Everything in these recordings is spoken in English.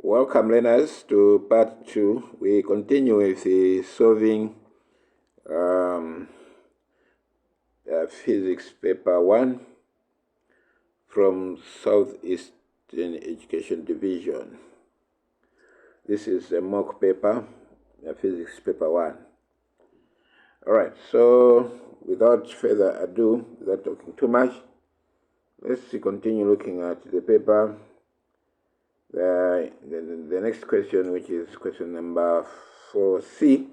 Welcome learners to part 2. We continue with the solving physics paper 1 from Southeastern Education Division. This is a mock paper, physics paper 1. Alright, so without further ado, without talking too much, let's continue looking at the paper. The next question, which is question number 4C,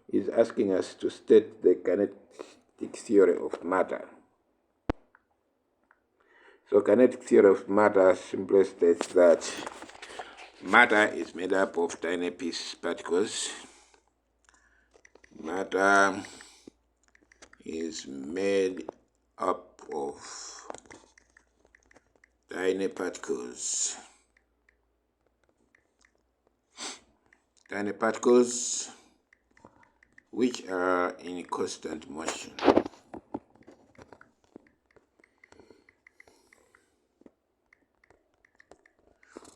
is asking us to state the kinetic theory of matter. So kinetic theory of matter simply states that matter is made up of tiny piece particles. Matter is made up of tiny particles. Tiny particles which are in constant motion.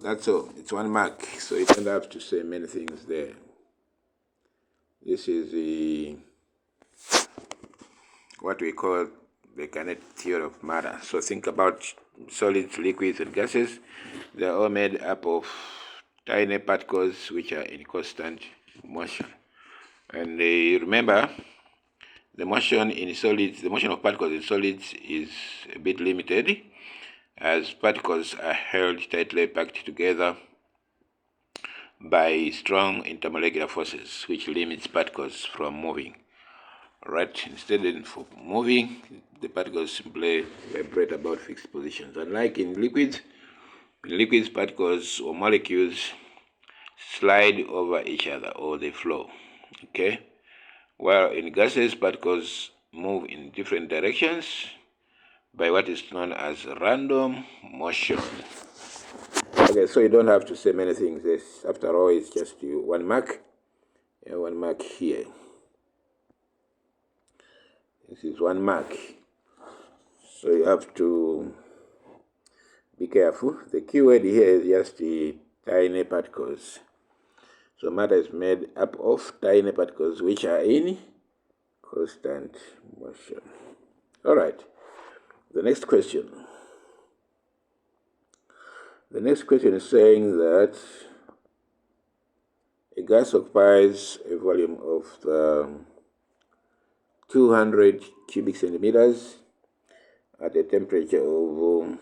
That's all. It's 1 mark, so you don't have to say many things there. This is what we call the kinetic theory of matter. So think about solids, liquids, and gases. They're all made up of tiny particles which are in constant motion. And remember, the motion in solids, the motion of particles in solids is a bit limited, as particles are held tightly packed together by strong intermolecular forces, which limits particles from moving. Right? Instead of moving, the particles simply vibrate about fixed positions. Unlike in liquids, particles or molecules slide over each other, or they flow. Okay? While in gases, particles move in different directions by what is known as random motion. Okay, so you don't have to say many things. This, after all, it's just 1 mark and 1 mark here. This is 1 mark. So you have to be careful. The key word here is just the tiny particles. So matter is made up of tiny particles which are in constant motion. All right. The next question. The next question is saying that a gas occupies a volume of 200 cubic centimeters at a temperature of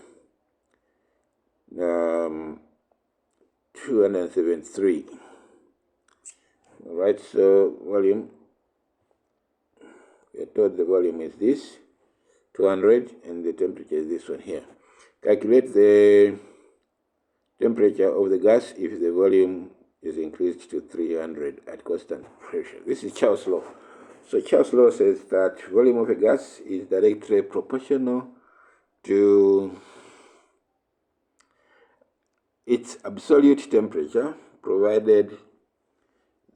273. All right, so volume, we are told the volume is this, 200, and the temperature is this one here. Calculate the temperature of the gas if the volume is increased to 300 at constant pressure. This is Charles' law. So Charles' law says that volume of a gas is directly proportional to its absolute temperature, provided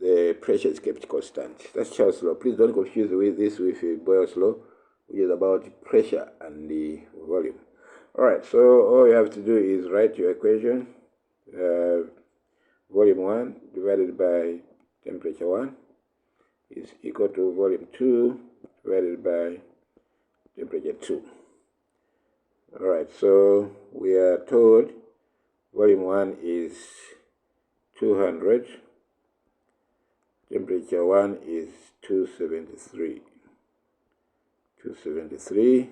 the pressure is kept constant. That's Charles' law. Please don't confuse this with Boyle's law, which is about pressure and the volume. All right, so all you have to do is write your equation. Volume 1 divided by temperature 1 is equal to volume 2 divided by temperature 2. All right, so we are told volume 1 is 200, temperature 1 is 273. 273,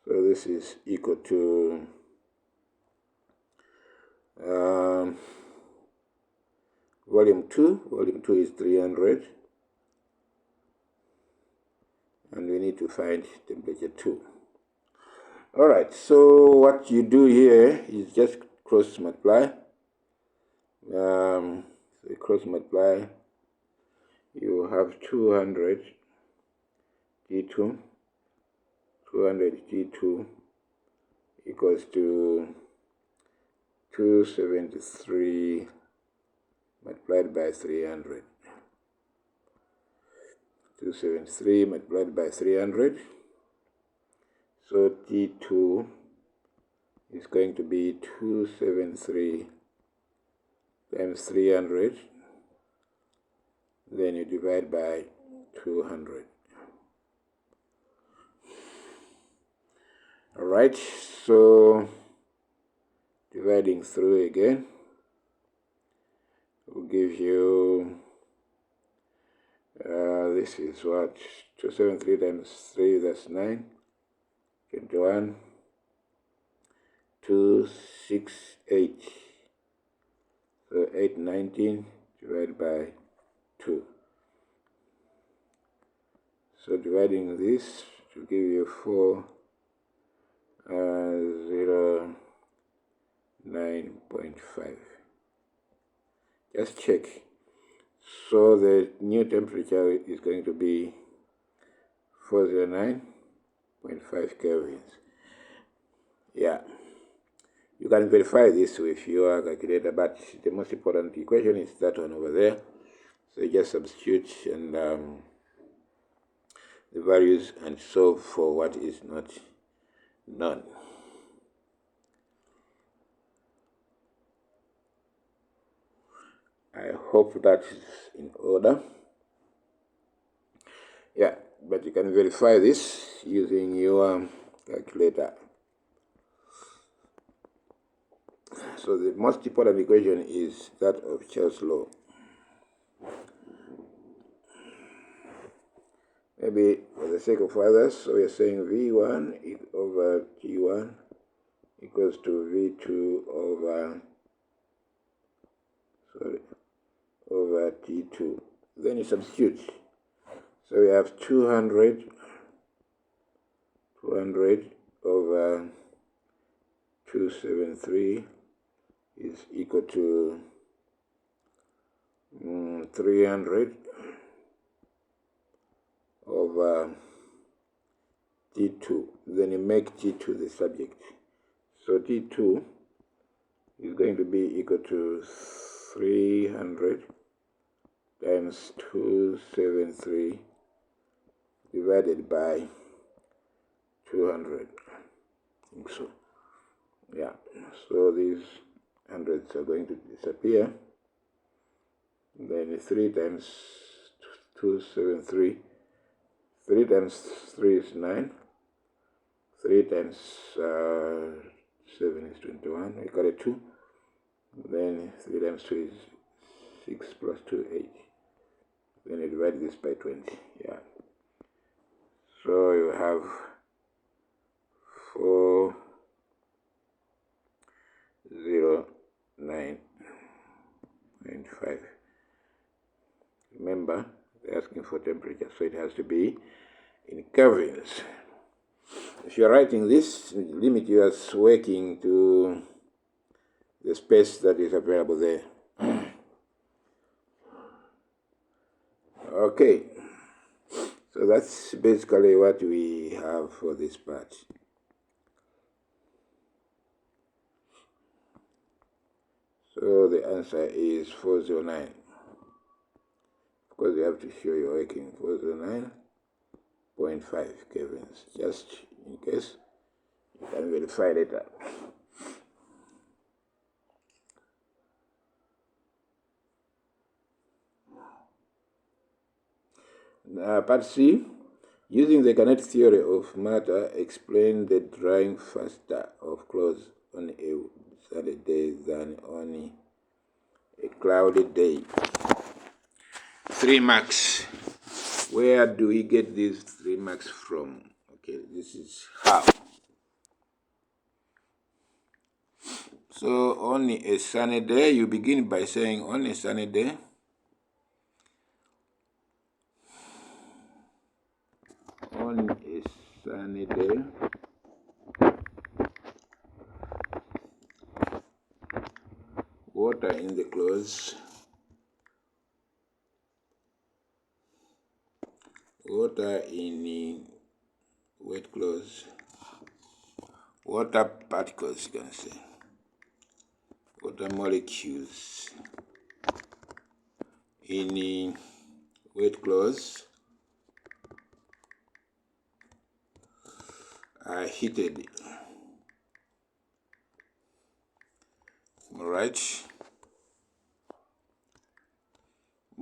so this is equal to volume 2 is 300, and we need to find temperature 2. All right, so what you do here is just cross multiply. So cross multiply, you have 200 T2 equals to 273 multiplied by 300. 273 multiplied by 300. So T2 is going to be 273 times 300, then you divide by 200. All right, so dividing through again will give you, this is what, 273 times 3, that's 9, 21, 268. So 819 divided by 2. So dividing this to give you 409.5. Just check. So the new temperature is going to be 409.5 kelvins. Yeah. You can verify this with your calculator, but the most important equation is that one over there. So you just substitute and the values and solve for what is not known. I hope that is in order. Yeah, but you can verify this using your calculator. So the most important equation is that of Charles' law. Maybe for the sake of others, so we're saying V1 over T1 equals to V2 over T2. Then you substitute. So we have 200 over 273 is equal to 300 over T2. Then you make T2 the subject. So T2 is going to be equal to 300 times 273 divided by 200. I think so. Yeah. So these hundreds are going to disappear. Then 3 times 273. 3 times 3 is 9. 3 times 7 is 21. We got a 2. Then 3 times 2 is 6 plus 2, 8. Then you divide this by 20. Yeah. So you have 409.5. Remember, they're asking for temperature, so it has to be in kelvins. If you're writing this, limit yours working to the space that is available there. Okay, so that's basically what we have for this part. So the answer is 409. Of course, you have to show you're working 409.5 kelvins, just in case you can verify later. Part C, using the kinetic theory of matter, explain the drying faster of clothes on a sunny day than on a cloudy day. 3 marks. Where do we get these 3 marks from? Okay, this is how. So on a sunny day, you begin by saying on a sunny day, on a sunny day, water in the clothes, water in wet clothes, water particles, you can say, water molecules in wet clothes are heated. All right.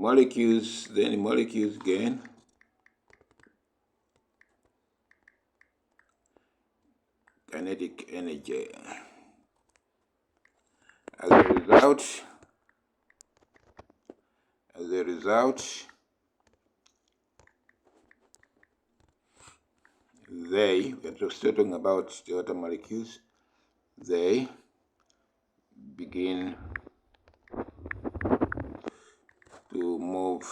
molecules, then molecules gain kinetic energy. As a result, we are still talking about the water molecules, they begin to move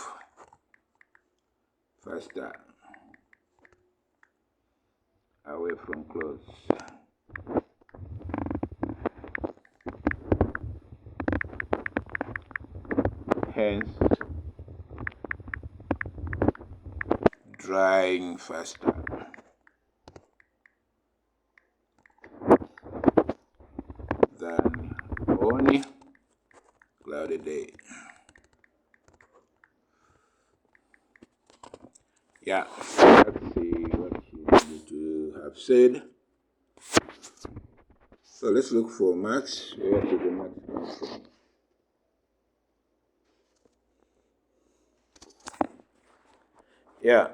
faster away from clothes. Hence, drying faster. Than on cloudy day. Yeah, let's see what you need to have said. So let's look for marks. Where did the marks come from? Yeah.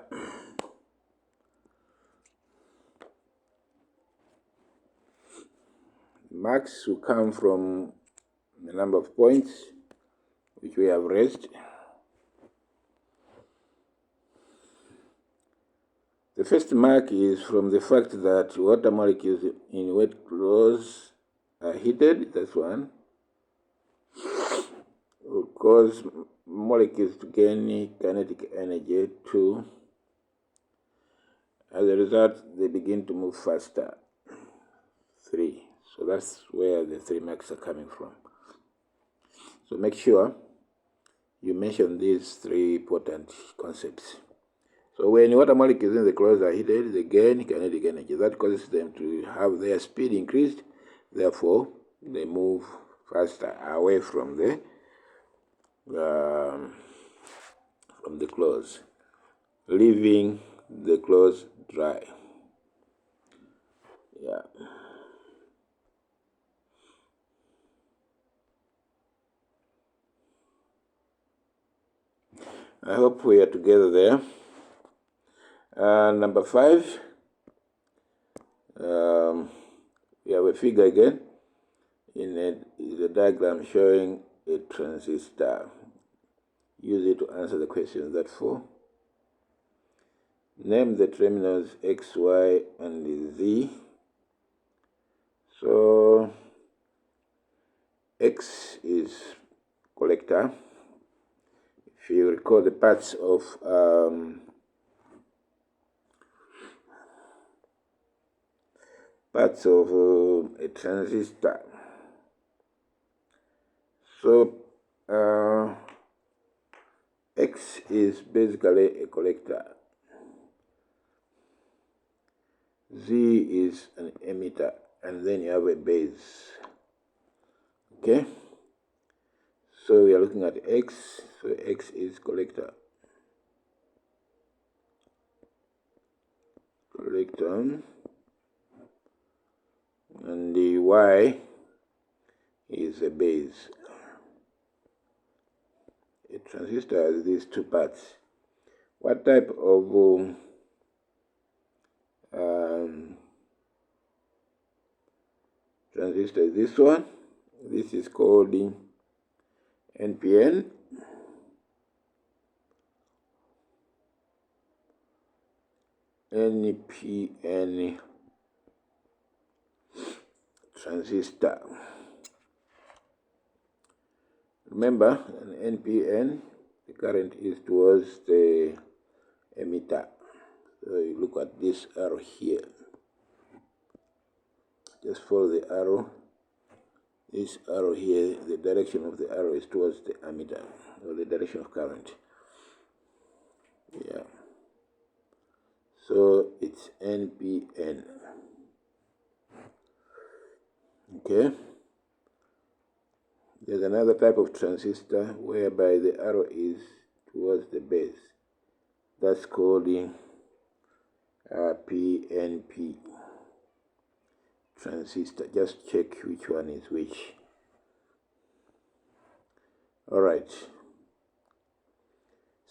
Marks will come from the number of points which we have raised. The first mark is from the fact that water molecules in wet clothes are heated. That's one. Will cause molecules to gain kinetic energy. Two. As a result, they begin to move faster. 3. So that's where the 3 marks are coming from. So make sure you mention these 3 important concepts. So when water molecules in the clothes are heated, they gain kinetic energy. That causes them to have their speed increased. Therefore, they move faster away from the clothes, leaving the clothes dry. Yeah. I hope we are together there. Number 5, we have a figure again. In it is a diagram showing a transistor. Use it to answer the questions that follow. Name the terminals X, Y, and Z. So X is collector. If you recall the parts of a transistor. So X is basically a collector. Z is an emitter, and then you have a base. Okay? So we are looking at X, so X is collector. And the Y is a base. A transistor has these 2 parts. What type of transistor is this one? This is called NPN. NPN transistor. Remember, an NPN, the current is towards the emitter. So you look at this arrow here. Just follow the arrow. This arrow here, the direction of the arrow is towards the emitter, or the direction of current. Yeah. So it's NPN. Okay. There's another type of transistor whereby the arrow is towards the base. That's called the PNP transistor. Just check which one is which. All right.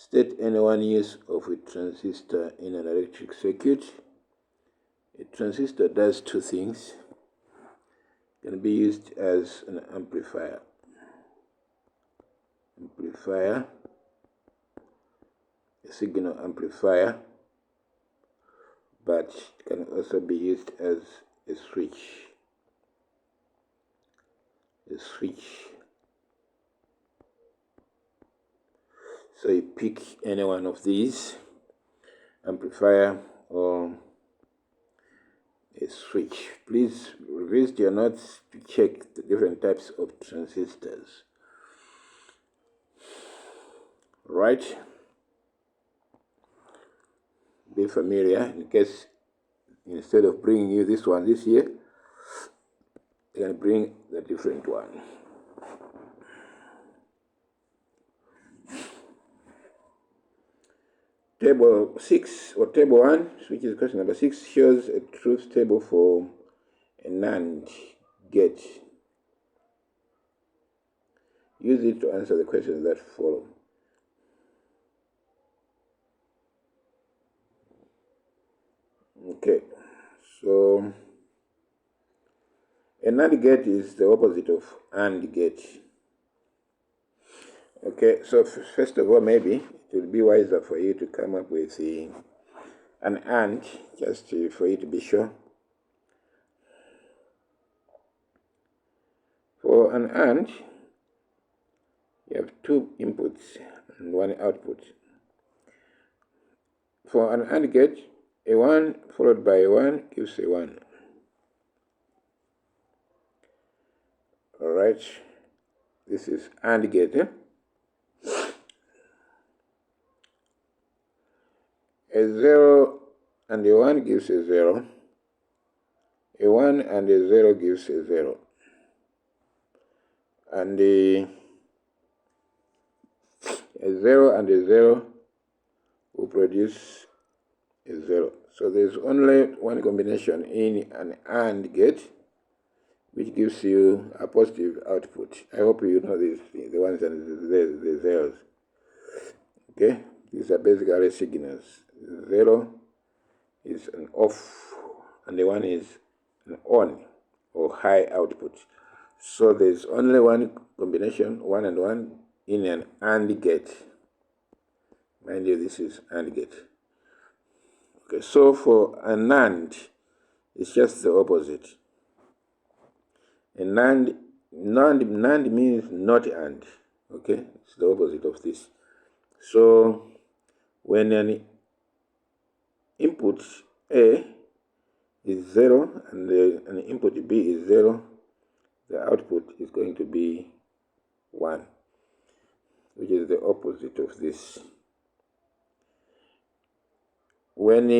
State any one use of a transistor in an electric circuit. A transistor does two things. It can be used as an amplifier, a signal amplifier, but it can also be used as a switch. So you pick any one of these, amplifier or a switch. Please revisit your notes to check the different types of transistors. Right? Be familiar in case instead of bringing you this one this year, you can bring the different one. Table 6 or table 1, which is question number 6, shows a truth table for a NAND gate. Use it to answer the questions that follow. Okay, so a NAND gate is the opposite of AND gate. Okay, so first of all, maybe it would be wiser for you to come up with an AND, just for you to be sure. For an AND, you have two inputs and one output. For an AND gate, a 1 followed by a 1 gives a 1. Alright, this is AND gate. A 0 and a 1 gives a 0. A 1 and a 0 gives a 0. And a 0 and a 0 will produce a 0. So there's only one combination in an AND gate which gives you a positive output. I hope you know these, the ones and the zeros. Okay, these are basically signals. 0 is an off and the 1 is an on or high output. So there's only one combination, 1 and 1, in an AND gate. Mind you, this is AND gate. Okay, so for a NAND, it's just the opposite. A NAND means not AND. Okay, it's the opposite of this. So when an input A is 0 and an input B is 0, the output is going to be 1, which is the opposite of this. When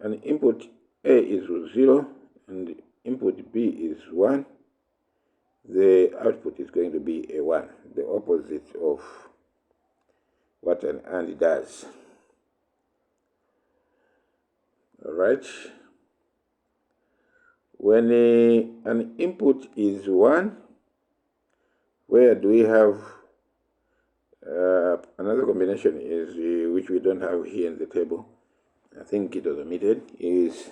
an input A is 0 and input B is 1, the output is going to be a 1, the opposite of what an AND does. Alright. When an input is 1, where do we have another combination is which we don't have here in the table. I think it was omitted, is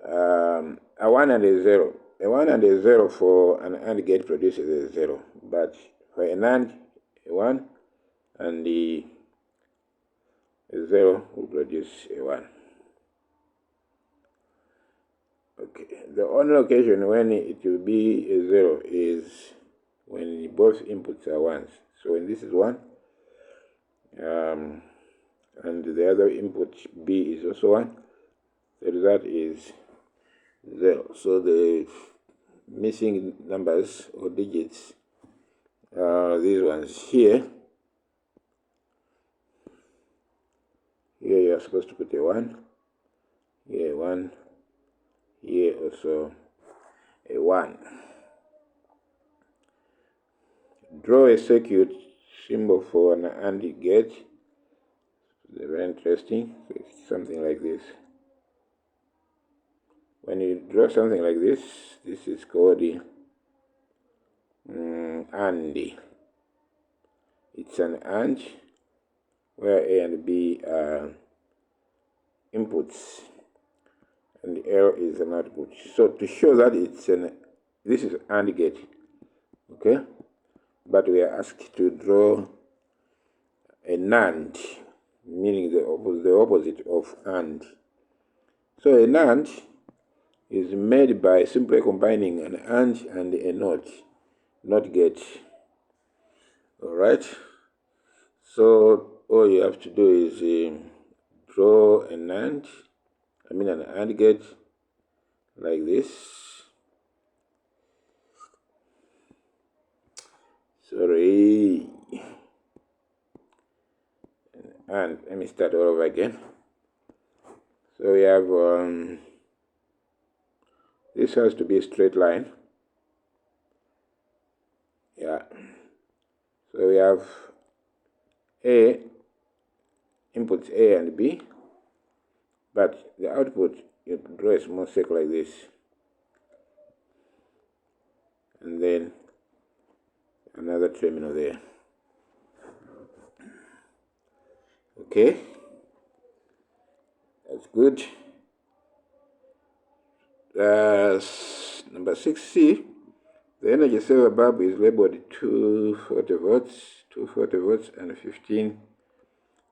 a 1 and a 0. A 1 and a 0 for an AND gate produces a 0, but for a NAND, a 1 and the 0 will produce a 1. Okay, the only occasion when it will be a 0 is when both inputs are 1s. So when this is 1, and the other input B is also 1, the result is 0. So the missing numbers or digits are these ones here. Here you are supposed to put a 1, here a 1, here also a 1. Draw a circuit symbol for an AND gate. They're very interesting. So it's something like this. When you draw something like this, this is called the AND. it's an AND, where A and B are inputs and L is an output. So to show that this is AND gate, okay? But we are asked to draw a NAND, meaning the opposite of AND. So a NAND is made by simply combining an AND and a NOT gate. All right. So all you have to do is draw an AND gate like this. Sorry. And let me start all over again. So we have this has to be a straight line. Yeah. So we have inputs A and B, but the output, you draw a small circle like this, and then another terminal there. Okay, that's good. Number 6C, the energy saver bulb is labeled 240 volts and 15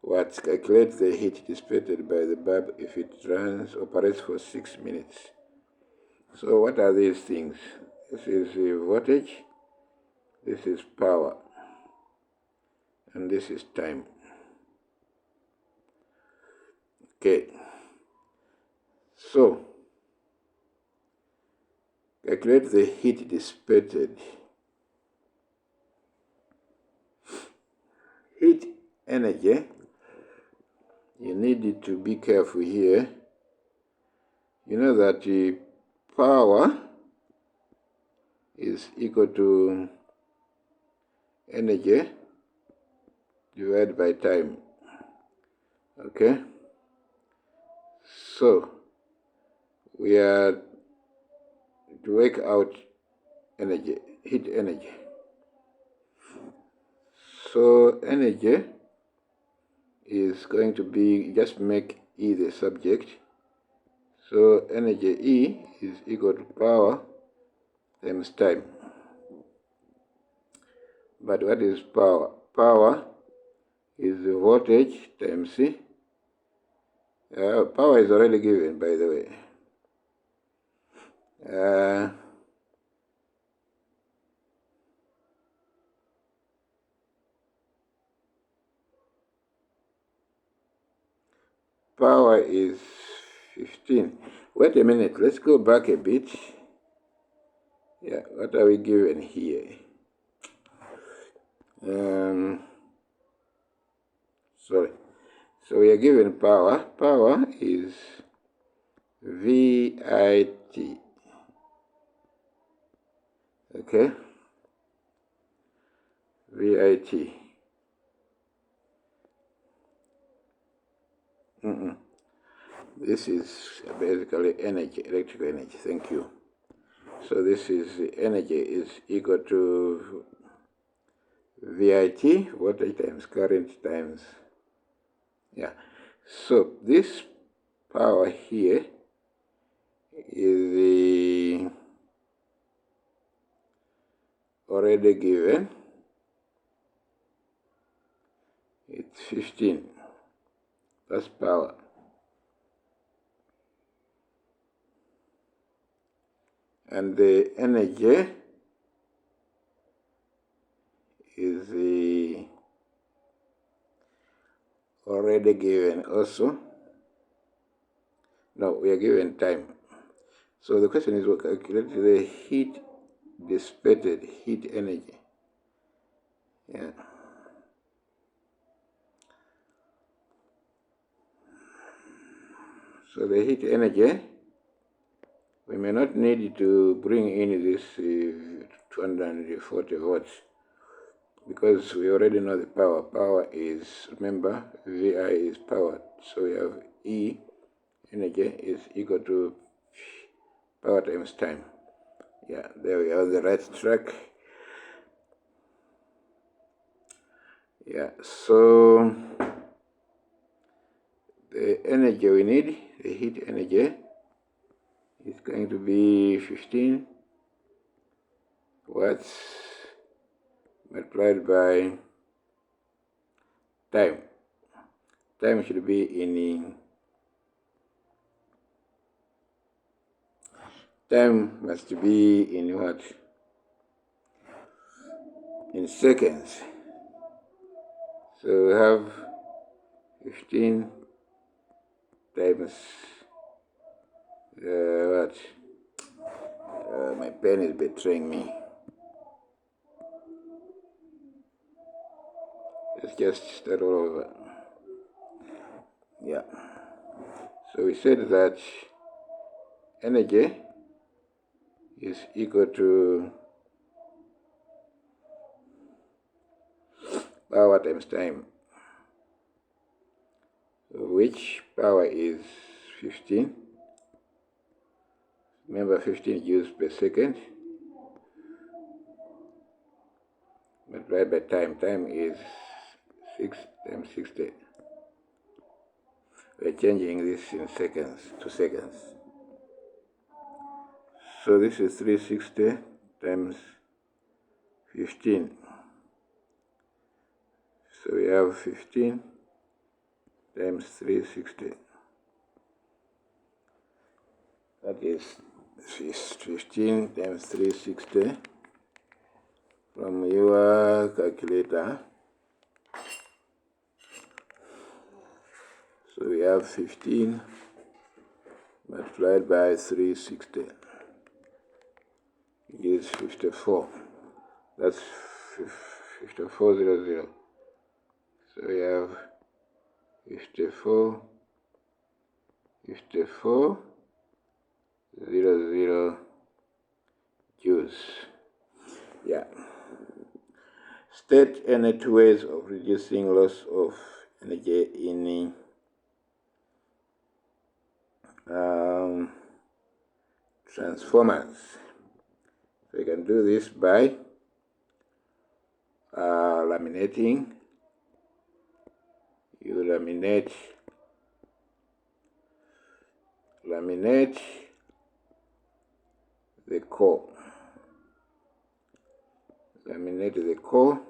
watts. Calculate the heat dissipated by the bulb if it operates for 6 minutes. So what are these things? This is voltage, this is power, and this is time. Okay, so calculate the heat dissipated. Heat energy, you need to be careful here. You know that power is equal to energy divided by time. Okay? So, we are to work out energy, heat energy. So, energy is going to be, just make E the subject. So, energy E is equal to power times time. But what is power? Power is the voltage times C. Power is already given, by the way. Power is 15. Wait a minute, let's go back a bit. Yeah, what are we given here? Sorry. So we are given power. Power is VIT. Okay? VIT. This is basically energy, electrical energy. Thank you. So this is energy is equal to VIT, voltage times current times. Yeah. So this power here is already given. It's 15. That's power. And the energy is already given also. No, we are given time. So the question is, we calculate the heat dissipated, heat energy. Yeah. So the heat energy, we may not need to bring in this 240 volts because we already know the power. Power is, remember, VI is power. So we have E, energy, is equal to power times time. Yeah, there we are on the right track. Yeah, so the energy we need, the heat energy, is going to be 15 watts multiplied by time. Time should be time must be in what? In seconds. So we have 15 times what? My pen is betraying me. Let's just start all over. Yeah. So we said that energy is equal to power times time, which power is 15. Remember, 15 joules per second multiplied by time. Time is 6 times 60. We're changing this in seconds to seconds. So this is 360 times 15. So we have 15 times 360. That is 15 times 360 from your calculator. So we have 15 multiplied by 360 is 54. That's 5400. So we have 54 00 joules. Yeah. State any two ways of reducing loss of energy in transformers. So you can do this by laminating. You laminate the core. Laminate the core,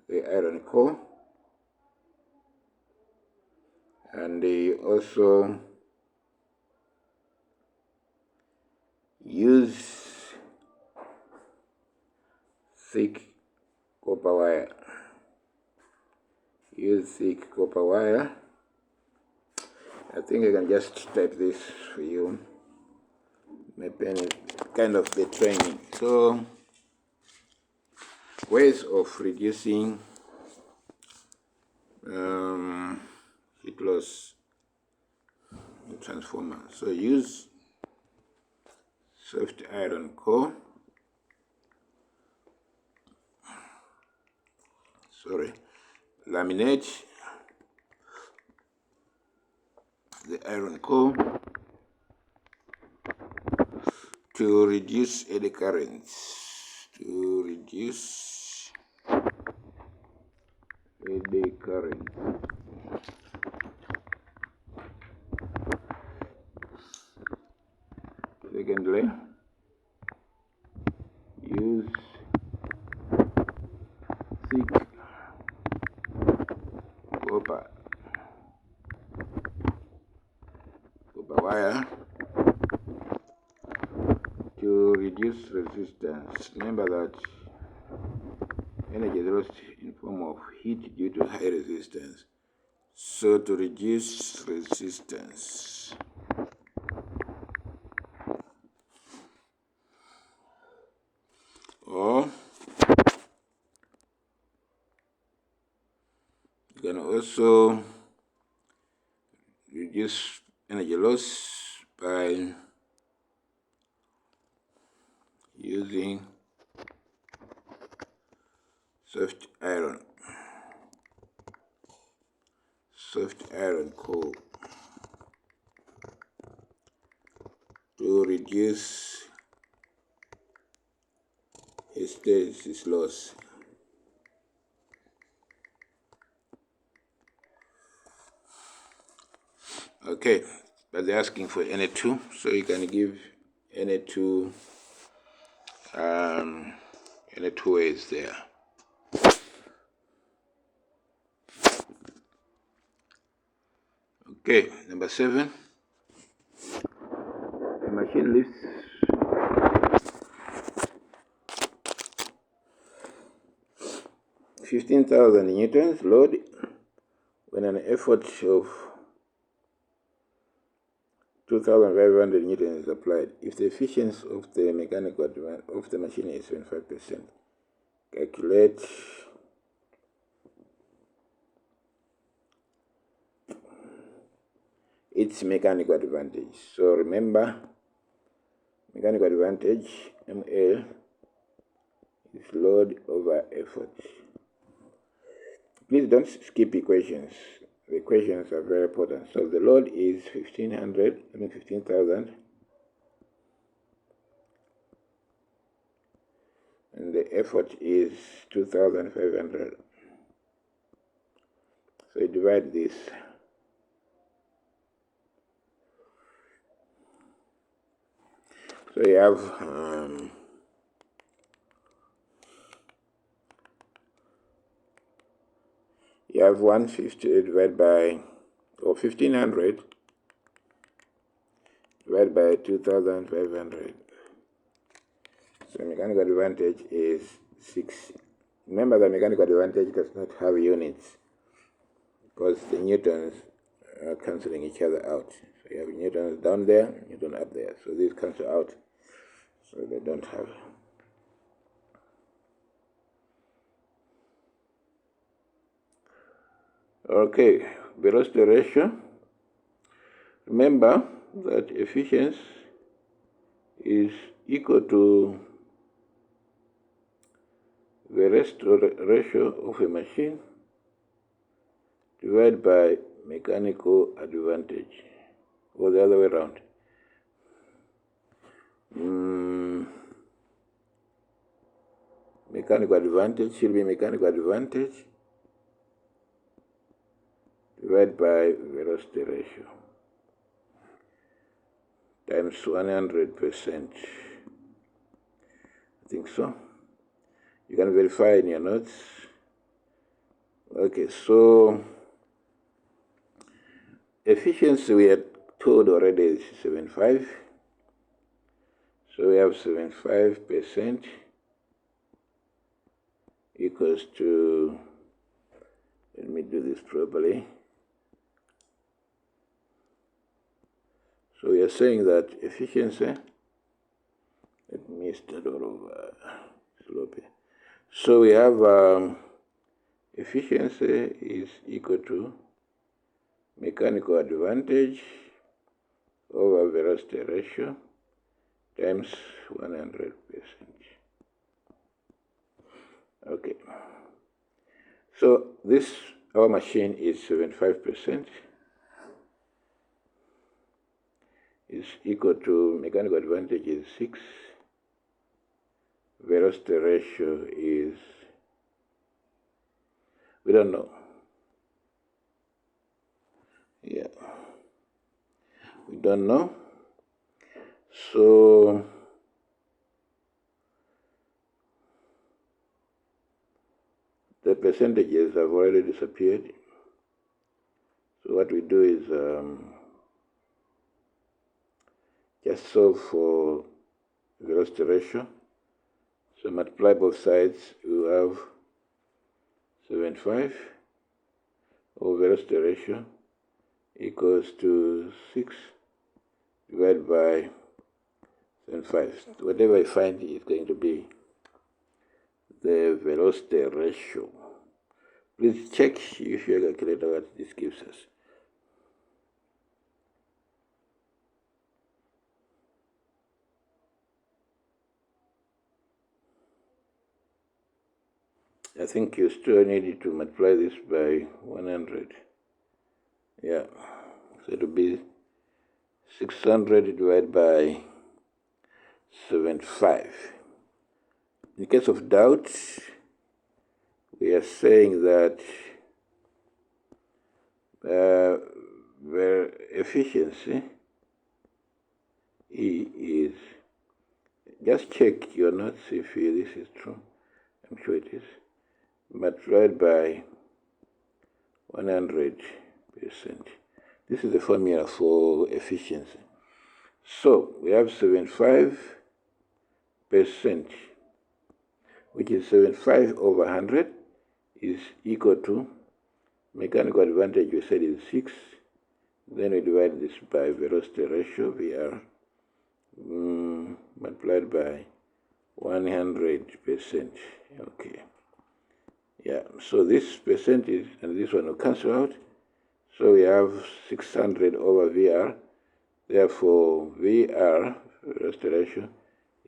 the iron core, and they also use thick copper wire. Use thick copper wire. I think I can just type this for you. My pen is kind of betraying me. So, ways of reducing heat loss in transformer. So use soft iron core. Laminate the iron core to reduce eddy currents. Secondly, use thick copper wire to reduce resistance. Remember that energy is lost in form of heat due to high resistance. So to reduce resistance, or you can also reduce energy loss by using soft iron core to reduce hysteresis loss. Okay, but they're asking for Na2, so you can give Na2 Na2 ways there. Okay, number 7. The machine lifts 15,000 newtons load when an effort of 2,500 newtons is applied. If the efficiency of the mechanical of the machine is 25%, calculate its mechanical advantage. So remember, mechanical advantage, ML, is load over effort. Please don't skip equations. The equations are very important. So the load is 15,000, and the effort is 2,500. So you divide this. So you have 150 divided by, or 1500 divided by 2,500. So mechanical advantage is 6. Remember that mechanical advantage does not have units because the newtons are cancelling each other out. So you have newtons down there, newton up there. So these cancel out. So they don't have. Okay, velocity ratio. Remember that efficiency is equal to velocity ratio of a machine divided by mechanical advantage, or the other way around. Mechanical advantage should be mechanical advantage divided by velocity ratio times 100%. I think so. You can verify in your notes. Okay, so efficiency we are told already is 75. So we have 75% equals to, let me do this properly. So we are saying that efficiency, let me start all over slowly. So we have efficiency is equal to mechanical advantage over velocity ratio times 100%. Okay. So this, our machine is 75%. Is equal to mechanical advantage is 6. Velocity ratio is, we don't know. Yeah, we don't know. So the percentages have already disappeared. So what we do is just solve for velocity ratio. So multiply both sides, you have 75 over velocity ratio equals to 6 divided by 75. Whatever I find is going to be the velocity ratio. Please check if your calculator what this gives us. I think you still need to multiply this by 100. Yeah, so it will be 600 divided by 75. In case of doubt, we are saying that where efficiency E is, just check your notes if this is true. I'm sure it is. Multiplied by 100%. This is the formula for efficiency. So we have 75%, which is 75 over 100 is equal to mechanical advantage, we said is 6. Then we divide this by velocity ratio, VR, multiplied by 100%. Okay. Yeah, so this percentage and this one will cancel out. So we have 600 over VR. Therefore, VR, velocity ratio,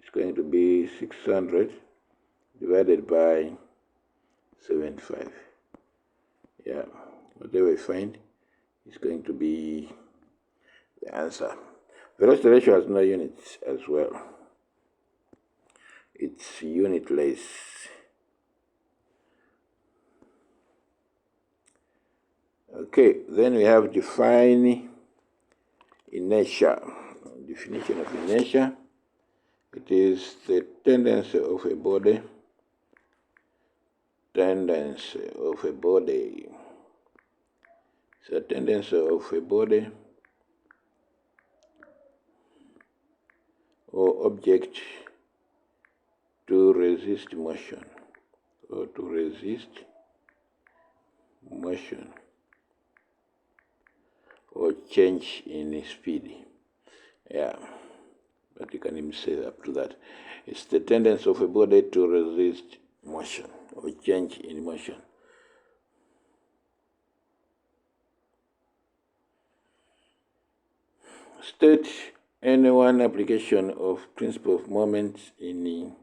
is going to be 600 divided by 75. Yeah, whatever we find is going to be the answer. Velocity ratio has no units as well. It's unitless. Okay, then we have define inertia. Definition of inertia. It is the tendency of a body. Tendency of a body. It's a tendency of a body or object to resist motion, or to resist motion or change in speed. Yeah, but you can even say up to that. It's the tendency of a body to resist motion or change in motion. State any one application of principle of moment in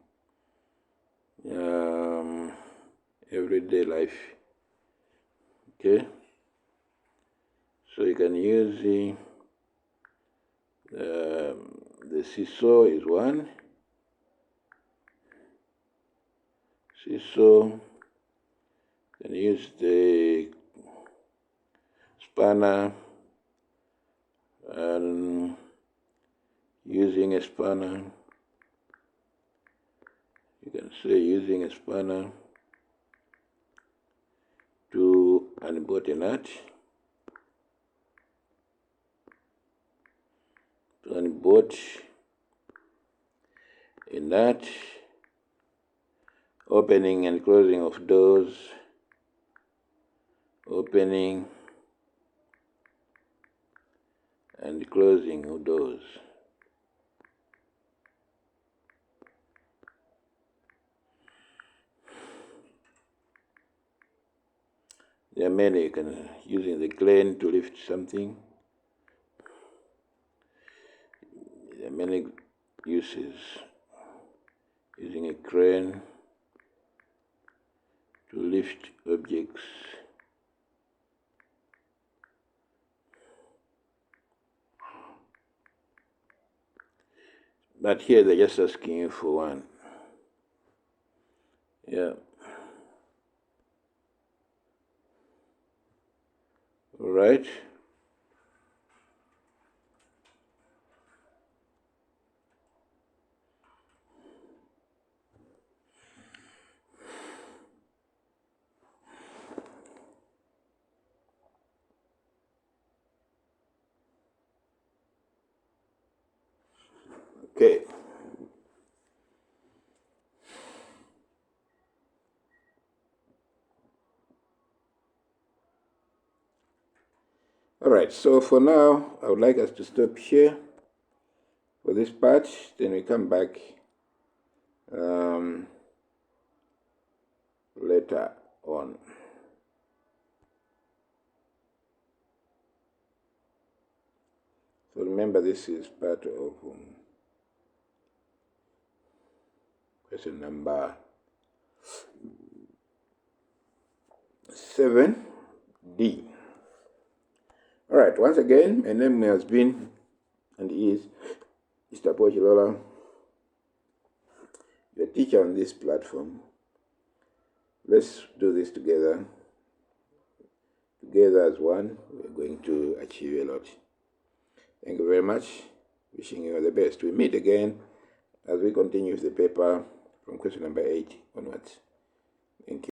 everyday life. Okay, so you can use the seesaw is one. Seesaw, can use the spanner, and using a spanner, you can say using a spanner to unbolt a nut, to unbolt a nut, opening and closing of doors, opening and closing of doors. There are many. You can using the crane to lift something. There are many uses. Using a crane to lift objects. But here they're just asking you for one. Yeah. All right. Okay. All right, so for now, I would like us to stop here for this part, then we come back later on. So remember, this is part of question number 7D. All right, once again, my name has been and is Mr. Pochilola, your teacher on this platform. Let's do this together to together as one, we're going to achieve a lot. Thank you very much. Wishing you all the best. We meet again as we continue with the paper from question number 8 onwards. Thank you.